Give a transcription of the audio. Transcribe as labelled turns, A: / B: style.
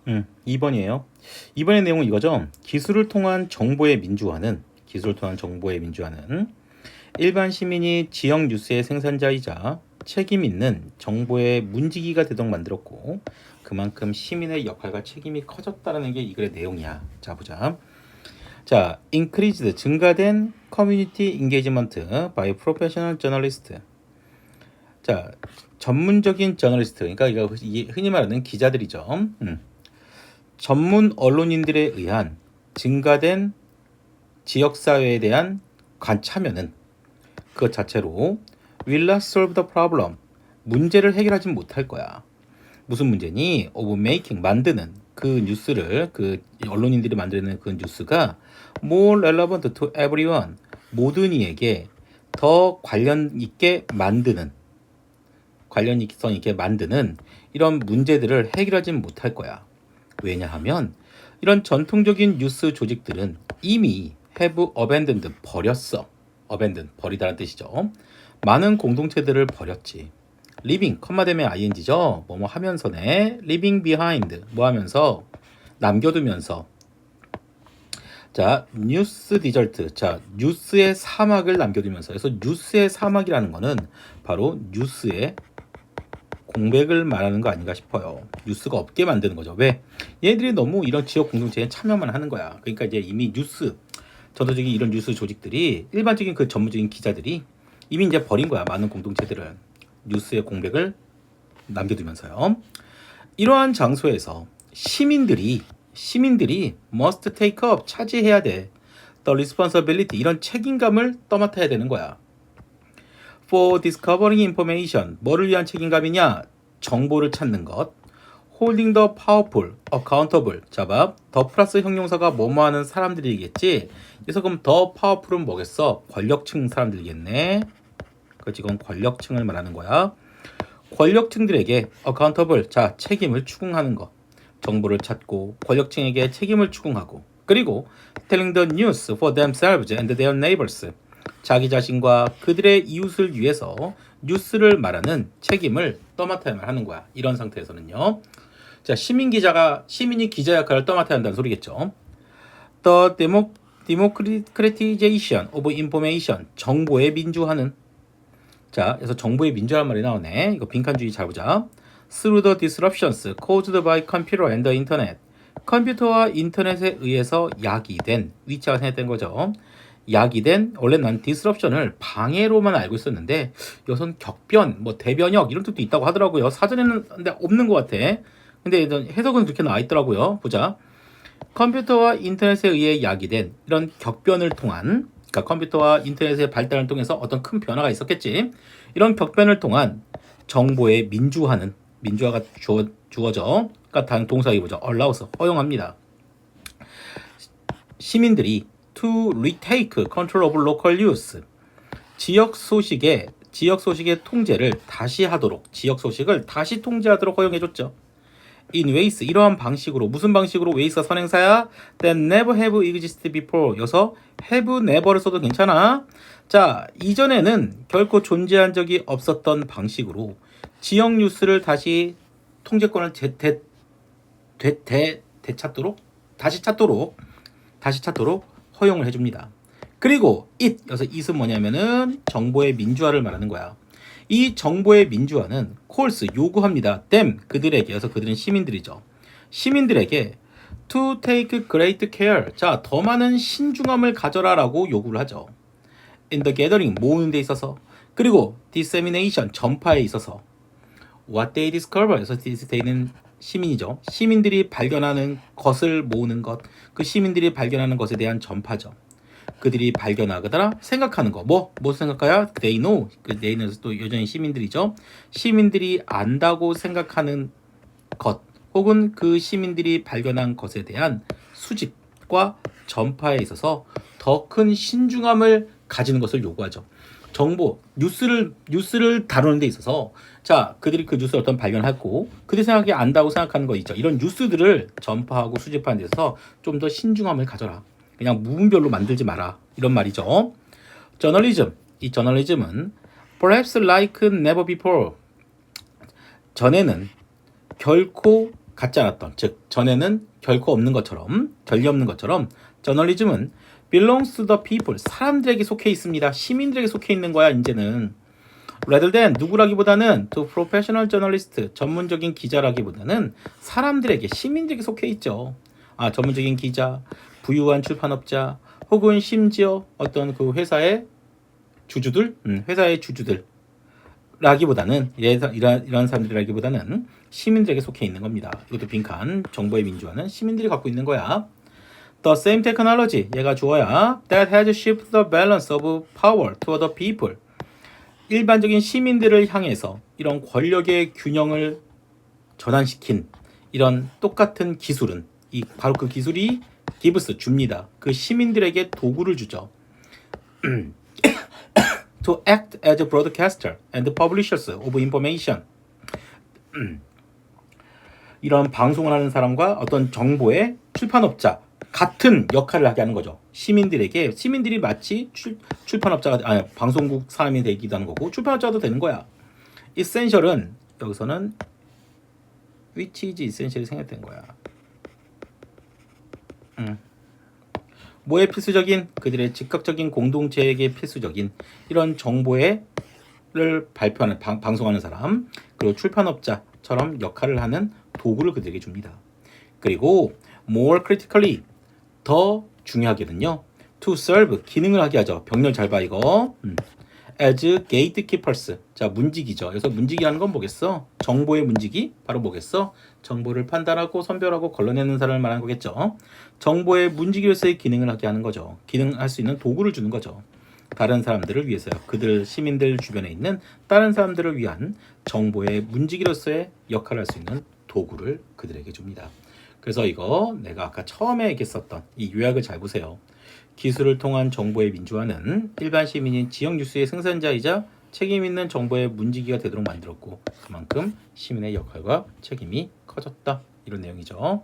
A: 2번이에요. 2번의 내용은 이거죠. 기술을 통한 정보의 민주화는 일반 시민이 지역 뉴스의 생산자이자 책임 있는 정보의 문지기가 되도록 만들었고 그만큼 시민의 역할과 책임이 커졌다는 게 이 글의 내용이야. 자, 보자. 자, increased 증가된 community engagement by professional journalist. 자, 전문적인 저널리스트, 그러니까 이게 흔히 말하는 기자들이죠. 전문 언론인들에 의한 증가된 지역사회에 대한 참여는 그것 자체로 will not solve the problem. 문제를 해결하지 못할 거야. 무슨 문제니? of making, 만드는 그 뉴스를, 그 언론인들이 만드는 그 뉴스가 more relevant to everyone, 모든 이에게 더 관련성 있게 만드는 이런 문제들을 해결하지 못할 거야. 왜냐하면 이런 전통적인 뉴스 조직들은 이미 have abandoned, 버리다는 뜻이죠. 많은 공동체들을 버렸지. living, 컴마 되면 ing죠. 뭐뭐 하면서네. living behind, 뭐 하면서, 남겨두면서. 자, 뉴스 디절트. 자, 뉴스의 사막을 남겨두면서. 그래서 뉴스의 사막이라는 거는 바로 뉴스의 공백을 말하는 거 아닌가 싶어요. 뉴스가 없게 만드는 거죠. 왜? 얘들이 너무 이런 지역 공동체에 참여만 하는 거야. 그러니까 이제 이미 전통적인 이런 뉴스 조직들이, 일반적인 그 전문적인 기자들이 이미 이제 버린 거야. 많은 공동체들을. 뉴스의 공백을 남겨두면서요. 이러한 장소에서 시민들이 must take up, 차지해야 돼. the responsibility, 이런 책임감을 떠맡아야 되는 거야. for discovering information, 뭐를 위한 책임감이냐? 정보를 찾는 것. holding the powerful accountable, 자, 더 플러스 형용사가 뭐뭐 하는 사람들이겠지. 그래서 그럼 더 파워풀은 뭐겠어? 권력층 사람들이겠네. 그렇지, 이건 권력층을 말하는 거야. 권력층들에게 accountable, 자, 책임을 추궁하는 것. 정보를 찾고 권력층에게 책임을 추궁하고, 그리고 telling the news for themselves and their neighbors, 자기 자신과 그들의 이웃을 위해서 뉴스를 말하는 책임을 떠맡아야만 하는 거야. 이런 상태에서는요. 자, 시민이 기자 역할을 떠맡아야 한다는 소리겠죠. The democratization of information, 정보의 민주화는. 자, 그래서 정보의 민주화란 말이 나오네. 이거 빈칸주의 잘 보자. Through the disruptions caused by computer and the internet. 컴퓨터와 인터넷에 의해서 야기된, 위치가 생겼던 거죠. 야기된, 원래 난 disruption을 방해로만 알고 있었는데 여기선 격변, 뭐 대변역 이런 뜻도 있다고 하더라고요. 사전에는 근데 없는 것 같아. 근데 해석은 그렇게 나와 있더라고요. 보자. 컴퓨터와 인터넷에 의해 야기된 이런 격변을 통한, 그러니까 컴퓨터와 인터넷의 발달을 통해서 어떤 큰 변화가 있었겠지. 이런 격변을 통한 정보의 민주화가 주어져. 그러니까 다른 동사기 보죠. allows, 허용합니다. 시민들이 to retake control of local news, 지역 소식의 통제를 다시 하도록, 지역 소식을 다시 통제하도록 허용해줬죠. in ways, 이러한 방식으로, 무슨 방식으로? ways가 선행사야. that never have existed before, 여기서 have never를 써도 괜찮아. 자, 이전에는 결코 존재한 적이 없었던 방식으로 지역 뉴스를 다시 통제권을 다시 찾도록 허용을 해줍니다. 그리고 여기서 it은 뭐냐면은 정보의 민주화를 말하는 거야. 이 정보의 민주화는 calls, 요구합니다. them, 그들에게, 여기서 그들은 시민들이죠. 시민들에게 to take great care, 자, 더 많은 신중함을 가져라라고 요구를 하죠. in the gathering, 모으는 데 있어서. 그리고 dissemination, 전파에 있어서. what they discover, 그래서 they는 시민이죠. 시민들이 발견하는 것을 모으는 것, 그 시민들이 발견하는 것에 대한 전파죠. 그들이 발견하거나 생각하는 거, 뭐 생각해야? They know, 그 they는 또 여전히 시민들이죠. 시민들이 안다고 생각하는 것, 혹은 그 시민들이 발견한 것에 대한 수집과 전파에 있어서 더 큰 신중함을 가지는 것을 요구하죠. 뉴스를 다루는 데 있어서, 자, 그들이 그 뉴스를 어떤 발견하고 그들이 안다고 생각하는 거 있죠. 이런 뉴스들을 전파하고 수집하는 데 있어서 좀 더 신중함을 가져라. 그냥 무분별로 만들지 마라. 이런 말이죠. 이 저널리즘은 perhaps like never before, 전에는 결코 갖지 않았던, 즉 전에는 결코 없는 것처럼, 전례 없는 것처럼 저널리즘은 belongs to the people, 사람들에게 속해 있습니다. 시민들에게 속해 있는 거야 이제는. rather than, 누구라기보다는 to professional journalist, 전문적인 기자라기보다는 사람들에게, 시민들에게 속해 있죠. 전문적인 기자, 부유한 출판업자, 혹은 심지어 어떤 그 회사의 주주들, 회사의 주주들 라기보다는, 이런 사람들이라기보다는 시민들에게 속해 있는 겁니다. 이것도 빈칸. 정보의 민주화는 시민들이 갖고 있는 거야. The same technology, 얘가 주어야. That has shifted the balance of power to the people. 일반적인 시민들을 향해서 이런 권력의 균형을 전환시킨 이런 똑같은 기술은, 바로 그 기술이 gives, 줍니다. 그 시민들에게 도구를 주죠. To act as a broadcaster and publishers of information. 이런 방송을 하는 사람과 어떤 정보의 출판업자 같은 역할을 하게 하는 거죠. 시민들이 마치 출판업자가, 방송국 사람이 되기도 하는 거고 출판업자도 되는 거야. essential은 여기서는 which is essential이 생략된 거야. 뭐에 필수적인? 그들의 즉각적인 공동체에게 필수적인 이런 정보를 발표하는, 방송하는 사람, 그리고 출판업자처럼 역할을 하는 도구를 그들에게 줍니다. 그리고 more critically, 더 중요하게는요, to serve, 기능을 하게 하죠. 병렬 잘 봐 이거. as gatekeepers, 자 문지기죠. 그래서 문지기라는 건 뭐겠어? 정보의 문지기? 바로 뭐겠어? 정보를 판단하고 선별하고 걸러내는 사람을 말하는 거겠죠. 정보의 문지기로서의 기능을 하게 하는 거죠. 기능할 수 있는 도구를 주는 거죠. 다른 사람들을 위해서요. 그들, 시민들 주변에 있는 다른 사람들을 위한 정보의 문지기로서의 역할을 할 수 있는 도구를 그들에게 줍니다. 그래서 이거 내가 아까 처음에 얘기했었던 이 요약을 잘 보세요. 기술을 통한 정보의 민주화는 일반 시민인 지역 뉴스의 생산자이자 책임 있는 정보의 문지기가 되도록 만들었고, 그만큼 시민의 역할과 책임이 커졌다. 이런 내용이죠.